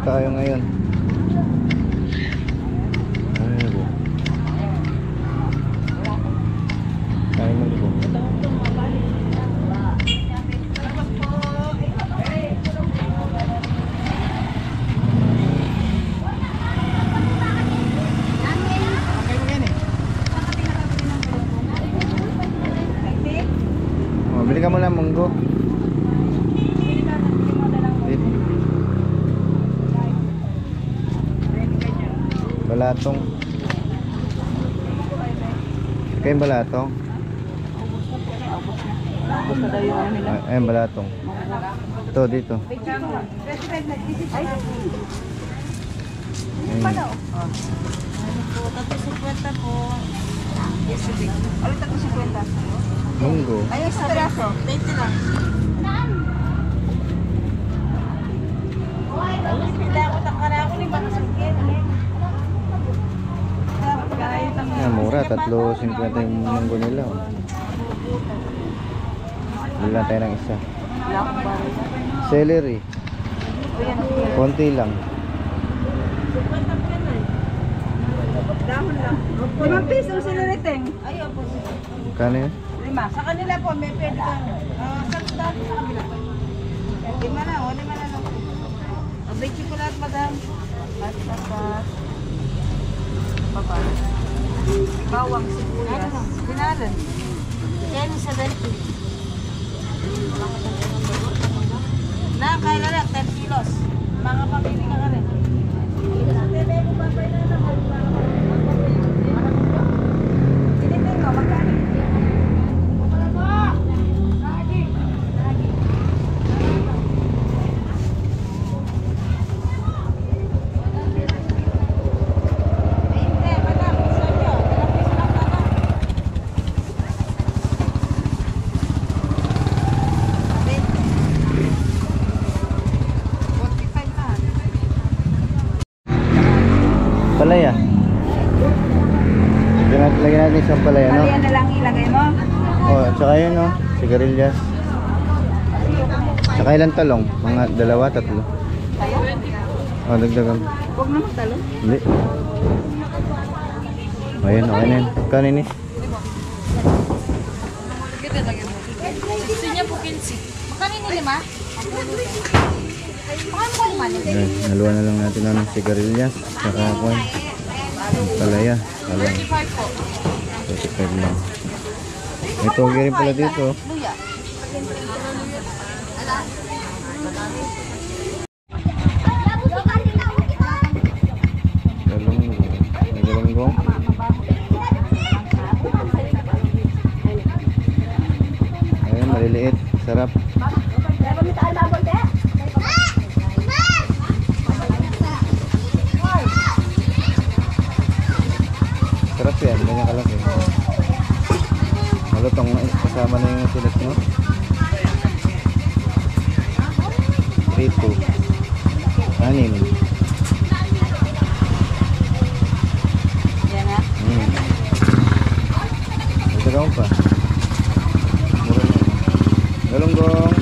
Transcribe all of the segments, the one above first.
tayo ngayon. Ayun. Tayo munggo. Oh, bili ka muna munggo. Balatong. Kaya yung balatong. Ayun balatong. Ito dito. Munggo. Ay, sa braso. 20 lang. Hindi ako takara ko ni Bang Sugin. Mura, 3.50 yung munggo nila. Bili lang tayo ng isa. Celery. Konti lang. Dahon lang. 5 piso sinuriting. Ayaw po. Kano yun? 5. Sa kanila po, may pwede ka. Sa kabila. 5 na, o 5 na lang. Abay chocolate, madam. At bawang sibuyas. Binalan. 10.70. Na, kaya na lang, 10 kilos. Mga pamili ka rin. Sinitin mo, magkano? Palaya. Lagyan natin isang palaya, no? Palaya na lang ilagay mo. Oh, at saka yun, no? Sigarilyas. Saka ilang talong? Mga 2, 3. Oh, dagdagan. Huwag na magtalo. Hindi. Ayun, okay na yun. Kano yun eh? Gusto niya po 15. Makanin ni lima? Ayan, naluwa na lang natin ng sigarilyas. Saka kung palaya. Alam. 35 lang. May togi rin pala dito. Galunggong. Ayan, maliliit. Sarap. Sarap yan, ganyan kalaki. Malutong kasama na yung silat mo. 3, 2 6. Yan na. Ito gawin pa. Mura na. Galunggong.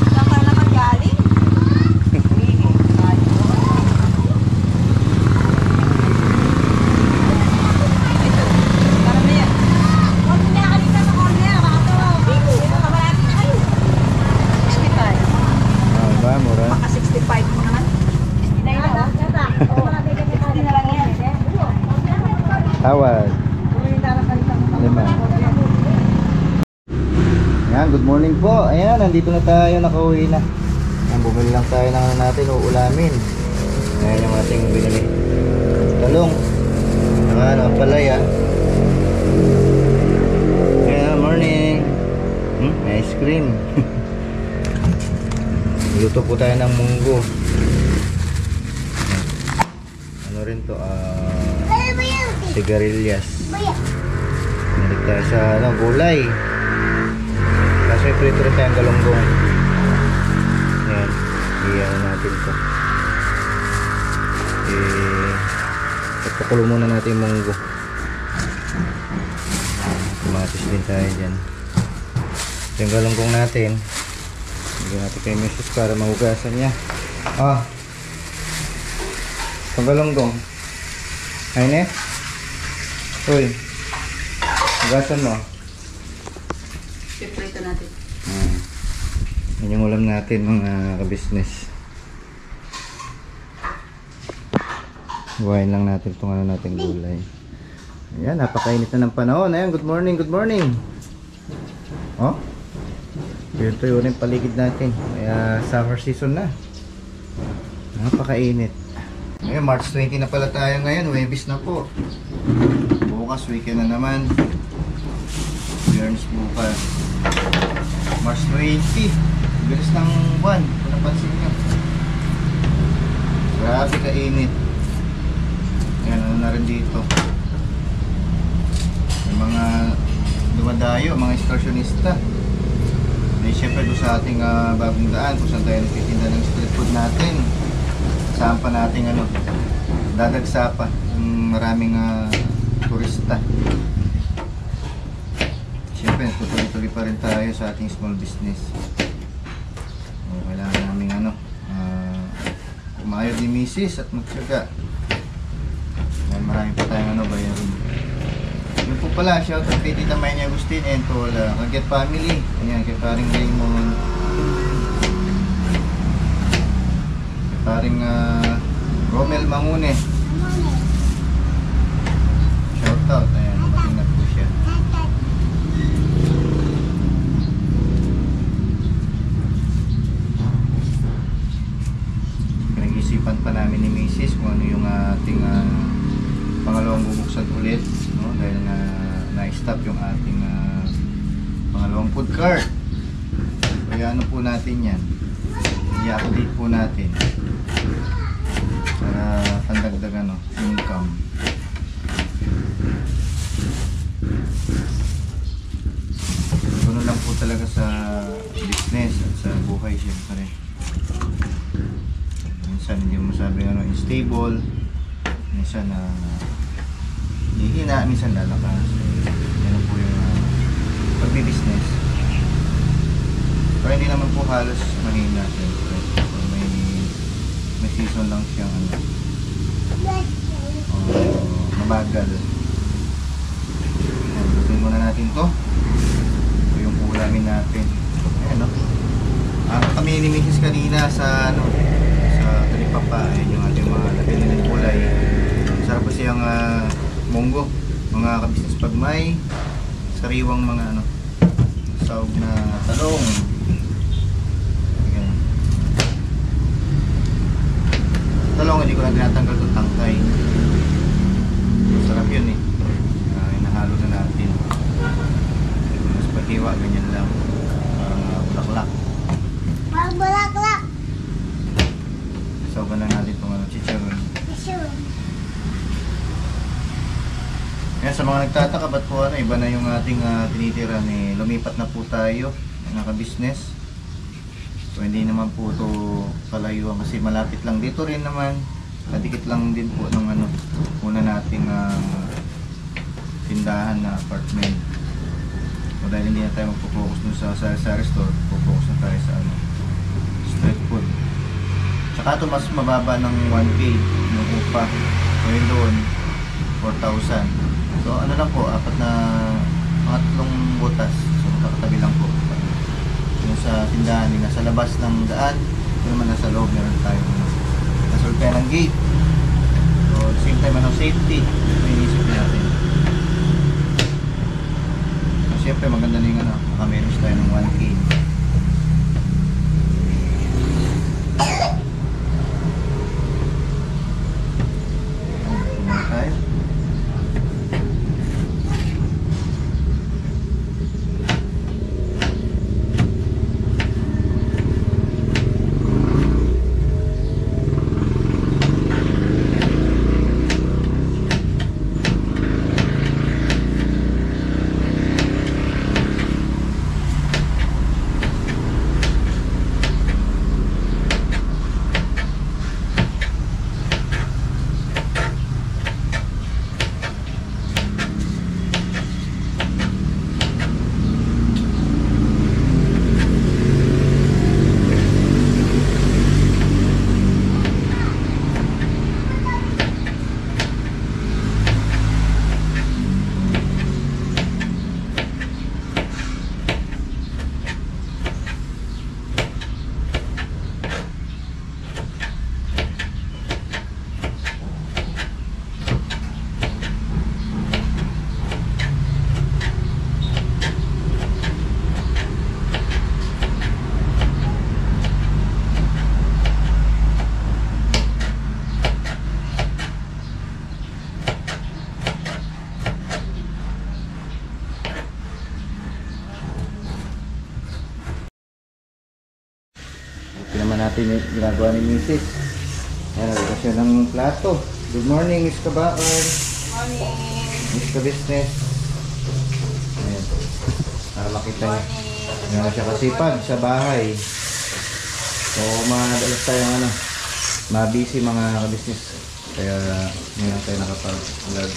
Saan ka naman galing? Ah, mura. Maka 65 mo naman. 69 na. 60 na lang yan. Tawad. 5. Ayan, good morning po. Ayan, nandito na tayo, nakauwi na. Ayan, bumili lang tayo ng ano natin, uulamin. Ayan yung ating binili. Talong. Saka ano, palaya. Ayan, morning. Ice cream. Luto po tayo ng munggo. Ano rin to? Sigarilyas. Nalik tayo sa ano, gulay. Kasi prito rin tayong galunggong. Ayan. Iyan natin to. Papakulo muna natin yung munggo. Tumatis din tayo dyan. Ito yung galunggong natin. Bigyan natin kay Mrs. para mahugasan niya. Ah. Pagalonggong. Ayun eh. Uy. Hugasan mo. Piprito natin. Yan yung ulam natin mga ka-business. Buhayin lang natin itong ano natin gulay. Ayan, napakainit na ng panahon. Ayan, good morning, good morning. Oh. Yun to yun yung paligid natin. Kaya summer season na. Napakainit. Ngayon, March 20 na pala tayo ngayon. Webis na po. Bukas, weekend na naman. Burns bukas. March 20. Bilis ng buwan. Kung napansin nyo. Grabe kainit. Ayan, ano na rin dito. May mga dumadayo, mga ekskursyonista. May syempre doon sa ating bagong daan kung saan tayo nagtitinda ng street food natin. Saan pa natin ano, dadagsa pa yung maraming turista. Syempre tuloy-tuloy pa rin tayo sa ating small business. So, kailangan namin ano, kumayod ni Mrs. at magtsaga. Dahil marami pa tayong ano, bayarin. Yun po pala, shout out kay Tita Mayne Agustin and to Kaget family. Ayan, kay paring Raymond. Kay paring Romel Mangune. Shout out, ayan, dumating na po siya. Pinag-isipan pa namin ni Mrs. kung ano yung ating pangalawang bubuksan ulit, no? Dahil na-stop yung ating pangalawang food cart. Kaya ano po natin yan, i-update po natin para pandagdag ano, income. Ganoon lang po talaga sa business at sa buhay syempre. Minsan hindi mo masabi ano, stable, minsan hihina, minsan lalakas. Yan po yung pagbi-business. Pero hindi naman po halos mahina siyempre. May season lang siyang ano, mabagal. Lutuin muna natin to. Ito yung ulamin natin. Ayan, no? Kami ni Mrs. kanina sa ano, sa Talipapa. Ayan yung ating mga nabili ng gulay. Sarap kasi yung munggo, mga kabisnes pag may sariwang mga ano, sawg na talong. Ayan. Talong hindi ko lang tinatanggal itong tangkay. Sarap yun eh. Inahalo na natin. Mas paghiwa, ganyan lang. Parang bulaklak. Parang bulaklak. Sawgan lang natin itong ano, chicharon. Yan, sa mga nagtataka, ba't po ano, iba na yung ating tinitira ni lumipat na po tayo naka-business. So hindi naman po ito kalayuan kasi malapit lang dito rin naman, kadikit lang din po ng ano, una nating tindahan na apartment. So dahil hindi na tayo magpo-focus dun sa sari-sari store, focus na tayo sa ano, street food. Tsaka ito mas mababa ng 1K yung upa. So yun doon 4,000. So ano lang po, mga tatlong butas. So kakatabi lang po. Yung sa tindahan, yung nasa labas ng daan, yung naman nasa loob, meron tayo nasulpihan ng gate. So at the same time, ano, safety, may inisip natin. So syempre maganda na yung ano, makameros tayo ng 1K. Tayo. natin yung ginagawa ni Mrs. Ayan, nagkita siya ng plato. Good morning, Miss Kabakar. Morning. Miss Ka-Business. Ayan. Para makita niya. Ayan siya kasipag sa bahay. So, madalas tayong mabisi mga ka-business. Kaya ngayon tayo nakapag-vlog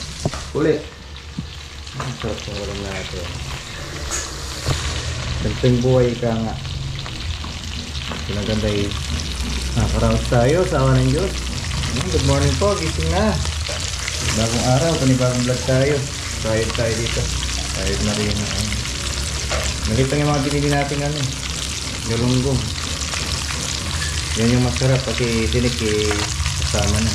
ulit. Ang sarap ng walang natin. Ganteng buhay ka nga. Pinaganda eh. Nakaraos tayo sa awa ng Diyos. Good morning po, gising na. Bagong araw, panibagong vlog tayo. Tired tayo dito. Tired na rin. Nakita yung mga binili natin galunggong. Yan yung masarap pati tinik kasama na.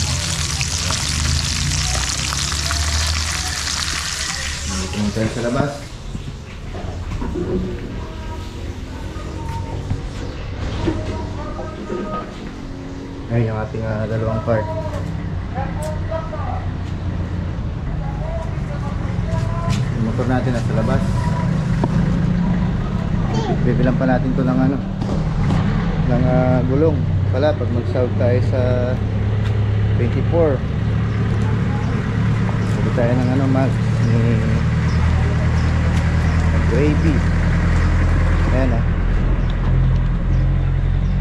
Nandito tayo sa labas. Ay, yung ating dalawang cart. Yung motor natin nasa labas. Bibilang pa natin to ng ng gulong pala pag mag-solve tayo sa 24. Sabi tayo ng mag ni gravy. Ayan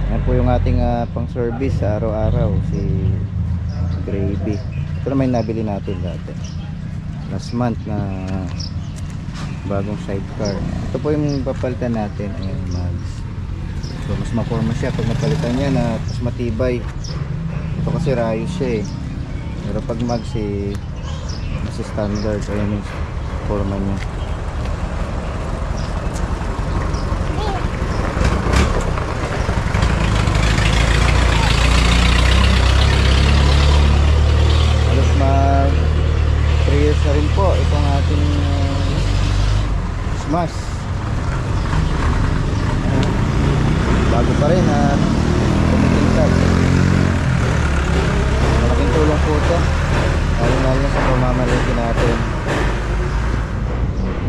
Ayan po yung ating pang service sa araw-araw, si gravy. Ito naman yung nabili natin dati last month na bagong sidecar. Ito po yung papalitan natin. Ayan, mags. So mas maporma siya pag napalitan niya na mas matibay. Ito kasi rayos siya pero pag mags mas standard. Ayan yung forma niya. Halos mag 3 years na rin po itong ating smash. Bago pa rin kumikintab. Malaking tulong po ito, lalo na sa pamamalagi natin.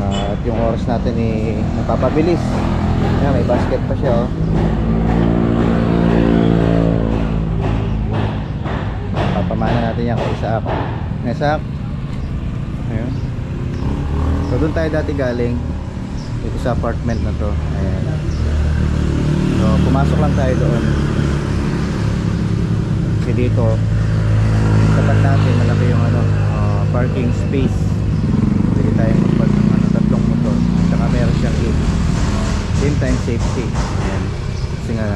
At yung oras natin napapabilis. Ayan, may basket pa siya papamana natin yan kay Isaac. Isaac, ayun. So doon tayo dati galing dito sa apartment na to. Ayan. So pumasok lang tayo doon kasi dito tapat natin malaki yung parking space. Pwede tayo magpag ng tatlong motor at saka meron siyang gate. Same time safety. Ayan. Kasi nga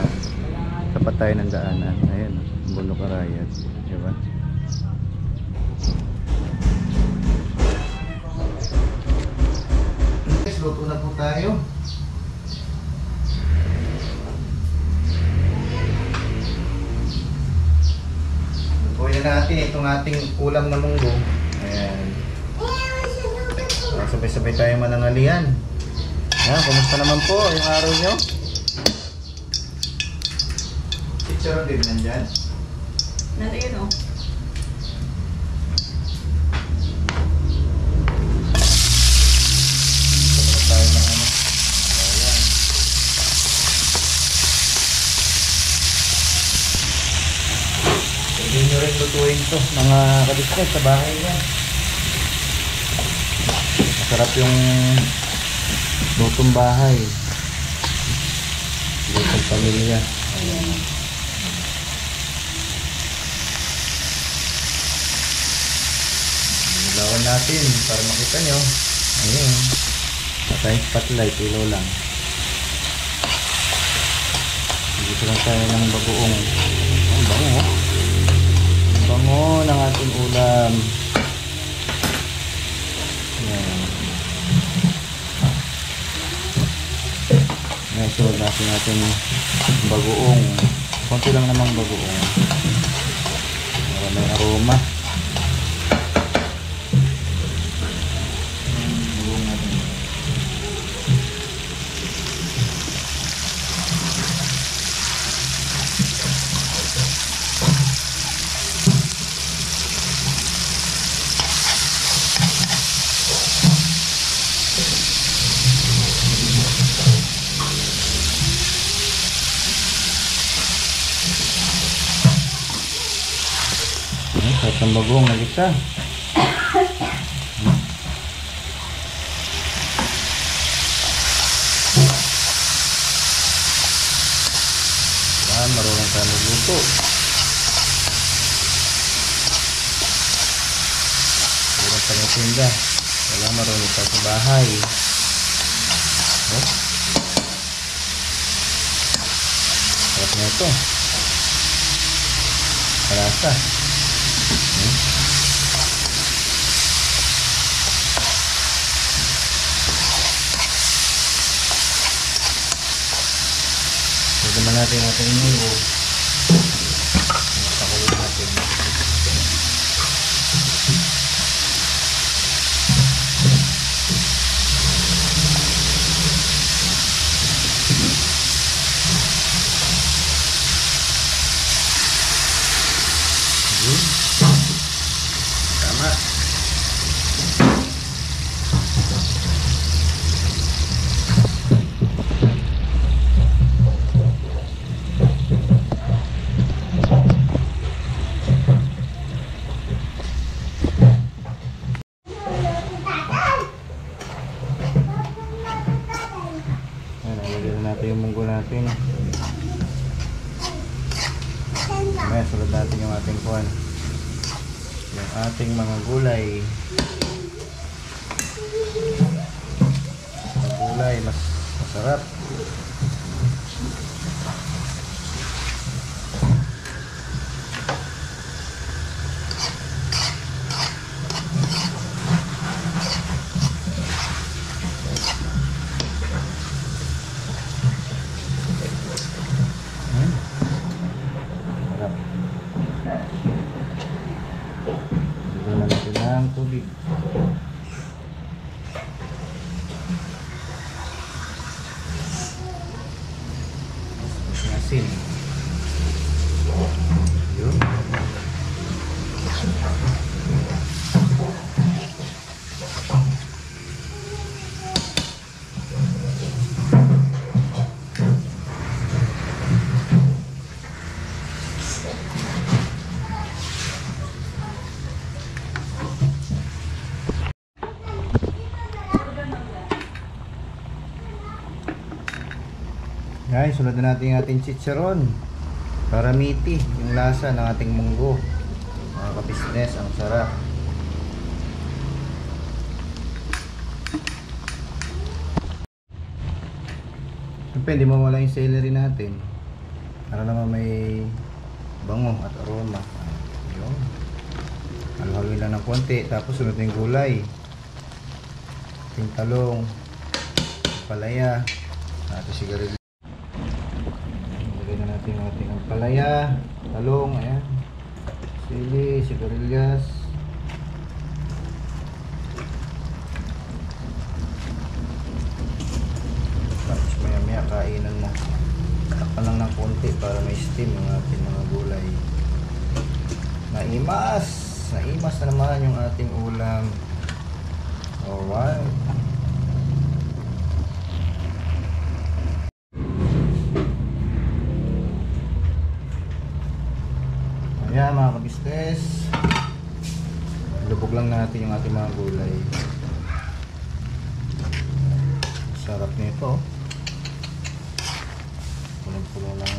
tapat tayo ng daanan. Ayan, Bundok Arayat, diba? Luto na po tayo. Lutuin na natin itong ating ulam na munggo. Ayan. Sabay-sabay tayo manangalian. Ayan, kumusta naman po yung araw nyo? Chicharon din nandyan? Nandun Tayo ng Ayan. Pwede nyo rin lutuin to mga kadisket sa bahay niya. Masarap yung lutong bahay, lutong pamilya. Ayan. Ilawan natin para makita nyo. Ayan. Patayang spotlight, ilaw lang. Dito lang tayo ng bagoong. Ang bango. Ang bango ng ating ulam. Ayan. Ngayon, sunod natin bagoong. Konti lang namang bagoong. Para may aroma. Bagoong natin. Lasang bagong na gitsa. Marunong tayo magluto. Marunong tayo magtinda. Wala, marunong tayo sa bahay. Oh. Sarap na ito. Kalasa. Naman natin ang ating munggo. Pakuloy natin. Tama. Yung munggo natin. Ayan, sunod natin yung ating kuwan. Yung ating mga gulay. Mga gulay, mas masarap. Tubig. Asin. Yun. Guys, sunod na natin yung ating chicharon para meaty yung lasa ng ating munggo. Mga kabisnes, ang sarap. Siyempre, hindi mawala yung celery natin para naman may bango at aroma. Yun. Halo-haloy lang ng konti. Tapos sunod na yung gulay. Ating talong, palaya, at sigarilyo. Natin ating ampalaya, talong, ayan, sili, sigarilyas. Tapos maya kainan mo. Takpan lang ng konti para may steam yung ating mga gulay. Naimas na naman yung ating ulam. Alright. Ayan mga kabisnes, lubog lang natin yung ating mga gulay. Sarap nito. Puno-puno ng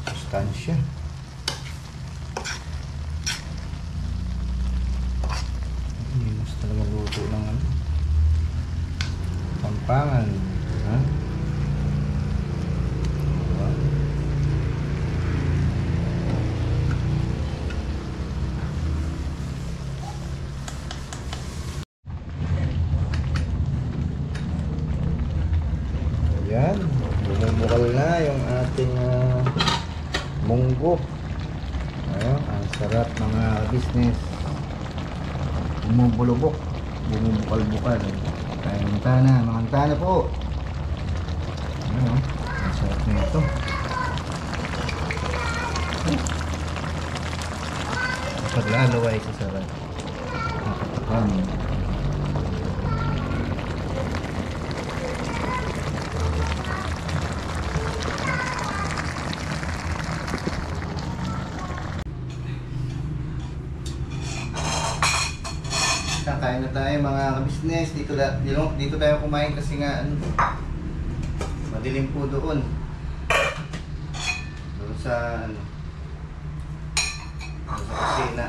sustansya. Mas talaga luto ng Pampangan. Ha? Yan, bumubukal na yung ating munggo. Ayun, ang sarap mga business. Bumubulubok, bumubukal-bukal. Kaya mga antana po. Ayun, ang sarap na ito. Kapag lalo ay sasarap. Nakatakam. tayo mga ka-business. Dito tayo kumain kasi nga ano, madilim po doon. Doon sa ano, doon sa kusina.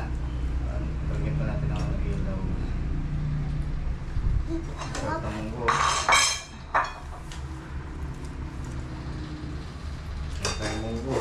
Pagyan pa natin ang ilaw. Sarap ng munggo. Sarap tayo munggo.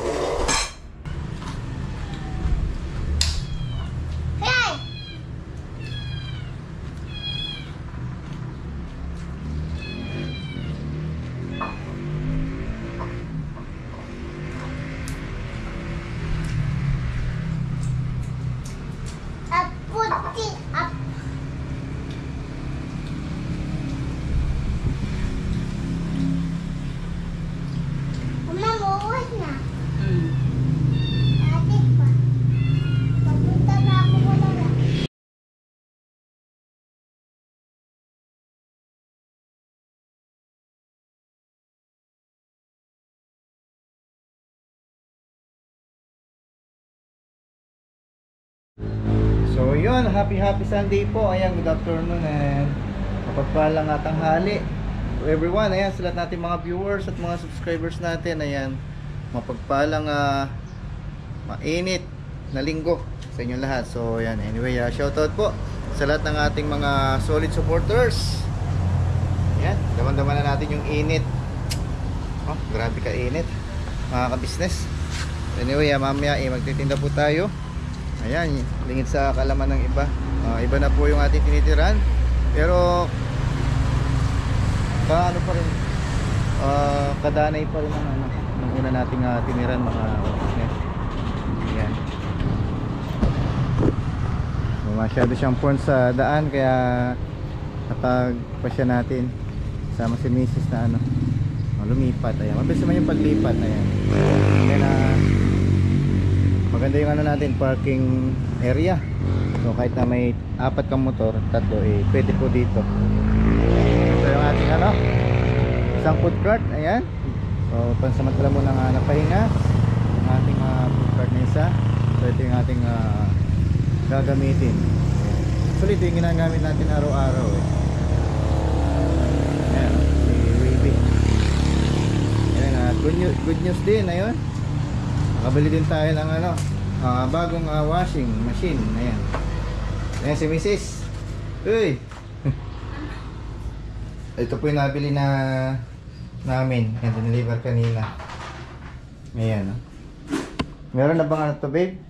So yun, happy Sunday po. Ayan, good afternoon and mapagpalang tanghali to everyone. Ayan, sa lahat natin mga viewers at mga subscribers natin. Ayan, mapagpalang mainit na linggo sa inyo lahat. So ayan, anyway, shoutout po sa lahat ng ating mga solid supporters. Ayan, daman-daman na natin yung init. Oh, grabe ka init mga ka-business. Anyway, mamaya magtitinda po tayo. Ayan, lingid sa kalaman ng iba. Iba na po yung ating tinitiran. Pero ano pa rin, kadanay pa rin ang ng una nating tiniran mga business. Ayan. Masyado siyang porn sa daan kaya natag pa siya natin sama si Mrs. na ano, lumipat. Ayan, mabilis naman yung paglipat. Ayan. Kaya maganda yung ano natin, parking area. So kahit na may 4 kang motor, 3 pwede po dito. So yung ating ano, isang food cart. Ayan. So pansamantala muna nga napahinga ang ating food cart na isa. So ito yung ating gagamitin. Actually ito yung ginagamit natin araw-araw Ayan, si Wavy. Ayan, good news din. Ayun, nakabili din tayo ng ano, bagong washing machine. Ayan. Ayan si Mrs. Uy! Ito po yung nabili na namin. Ayan, dineliver kanina. Ayan. Meron na bang ano to, babe?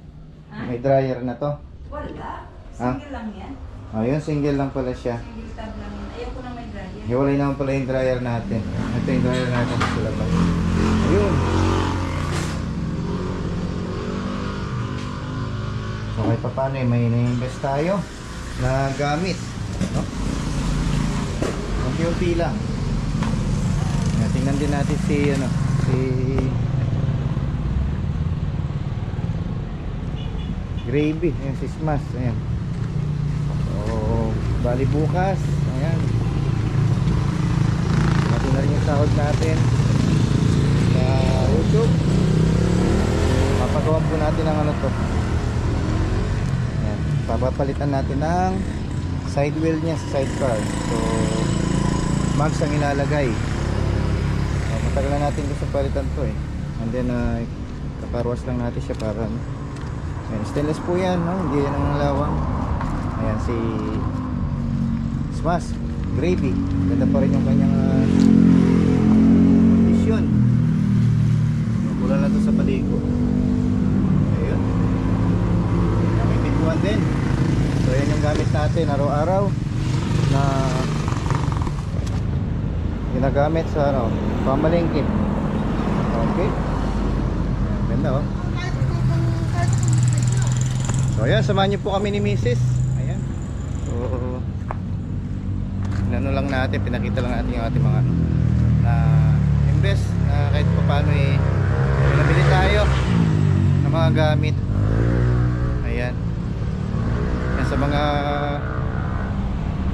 May dryer na to? Wala. Single lang yan. Ayun, single lang pala siya. Single tab lang yan. Ayaw ko na may dryer. Hiwalay naman pala yung dryer natin. Ito yung dryer natin sa labas. Ayun. So kahit pa paano may na-invest tayo na gamit, no? Unti-unti lang. Tingnan din natin si ano, si Gravy. Ayan, si Smash. Ayan. So bali bukas, ayan, natin na rin yung sahod natin sa YouTube. Papagawan po natin ang ano to. Ayan, papapalitan natin ng side wheel niya sa sidecar. So mags ang ilalagay. Matagal na natin gusto palitan to and then kaparwas lang natin siya para ayan, stainless po yan, no? Hindi yan ang lawang. Ayan si Smash Gravy, ganda pa rin yung kanyang vision. Kulang na to sa paligo. Ayun, may tiguan din. So yan yung gamit natin araw-araw na ginagamit sa ano, pamalengke. Okay, ayan, ganda oh. So ayan, samahan niyo po kami ni Mrs. Ayan. So inano lang natin, pinakita lang natin yung ating mga na invest na kahit pa paano nabili tayo ng mga gamit. Ayan. Yan sa mga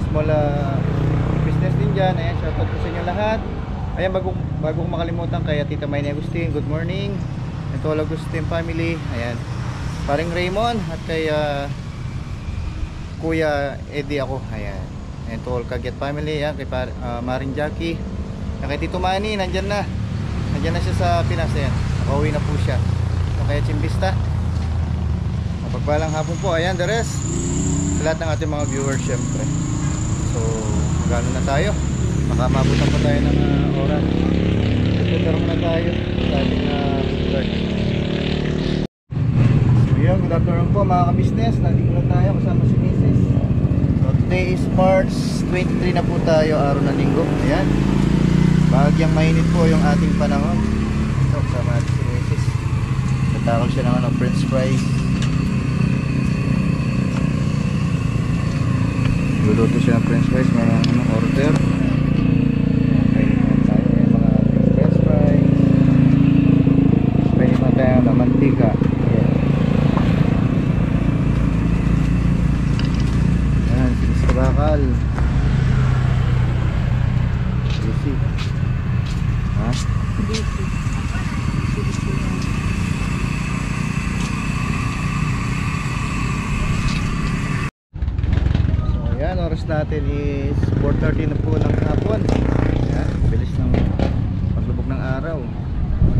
small business din dyan. Ayan, shoutout po sa inyo lahat. Ayan, bagong makalimutan kay Tita Maynay Agustin, good morning. And to all Agustin family. Ayan, paring Raymond at kay Kuya Eddie ako. Ayan. And to all Kagyat family, yan, kay Maring Jackie. Yan, kay Tito Manny, nandyan na. Nandyan na siya sa Pinas. Yan. Nakauwi na po siya. So, kaya Chimbista. Mapagpalang hapon po. Ayan, the rest. Sa lahat ng ating mga viewers, syempre. So, magano na tayo. Baka mabutan pa tayo ng oras. Tutarong na tayo sa ating start. So, yun, good afternoon po mga ka-business. Nandito na tayo kasama si Mrs. So, today is March 23 na po tayo, araw ng linggo. Ayan. Bahagyang mainit po yung ating panahon. So, kasama natin si Mrs. Natakal siya ng french fries. Luluto siya ng french fries, mga order. Pwede naman tayo yung mga french fries. Pwede naman tayo ng mantika. Ayan, sinis kabakal. Juicy. Ha? Ayan, oras natin is 4:30 na po ng hapon. Ayan, bilis ng paglubog ng araw.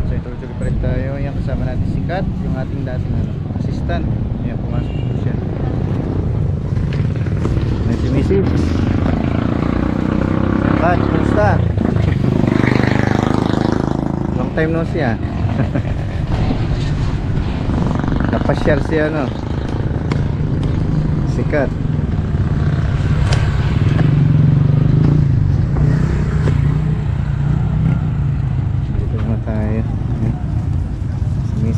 So ituloy-tuloy pa rin tayo. Ayan, kasama natin si Kat, yung ating dating assistant. Ayan, pumasok po siya. Ayan si Mrs. Kat, kumusta? Long time no siya. Napasyal siya, no? Si Kat.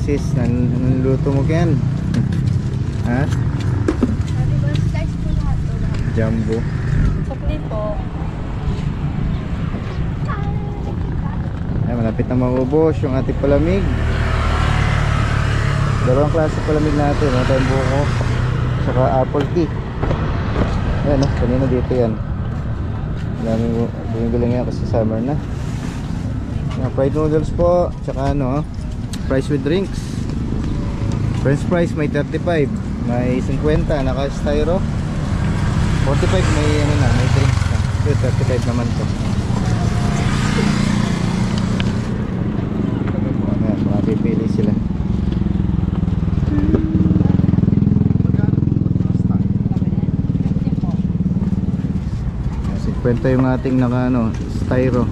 Sis, nanluto mo Ken? Ha? Jumbo. Sukli po. Ay, malapit na maubos yung ating palamig. Dalawang klase palamig natin, no? Tayong buko saka apple tea. Ayan, no? Kanina dito yan. Daming bumibili ngayon kasi summer na. Fried noodles po, tsaka ano, fries with drinks. French fries may 35, may 50 naka styro. 45 may ano na, may drinks na. So 35 naman to. Ayan, makapipili sila. Ayan, 50 yung ating naka ano, styro.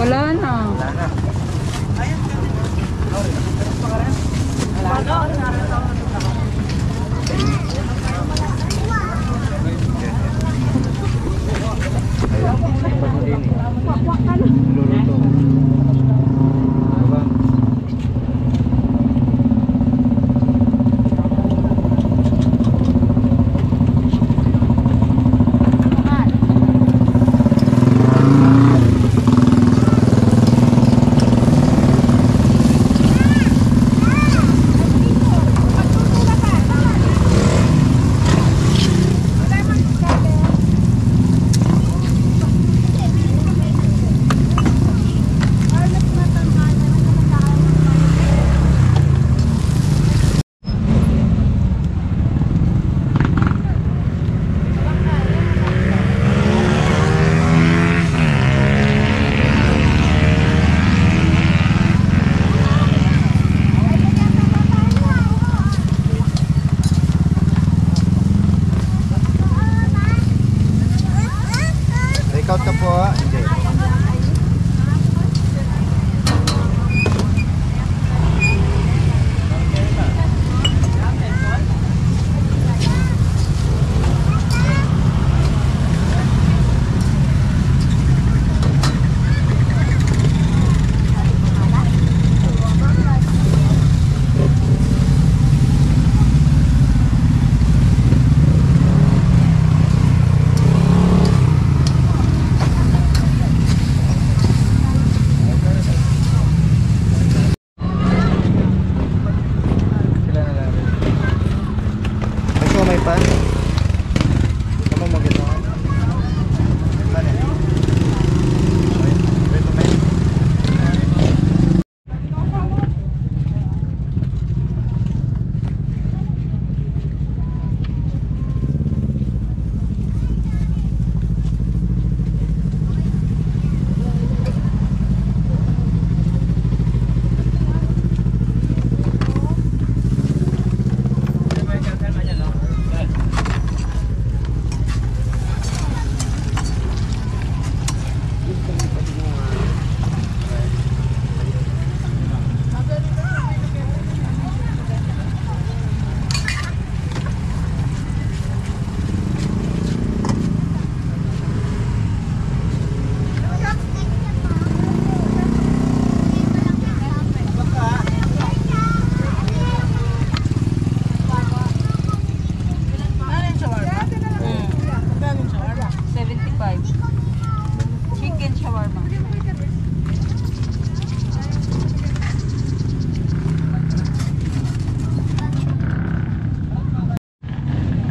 Wala na.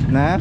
Na?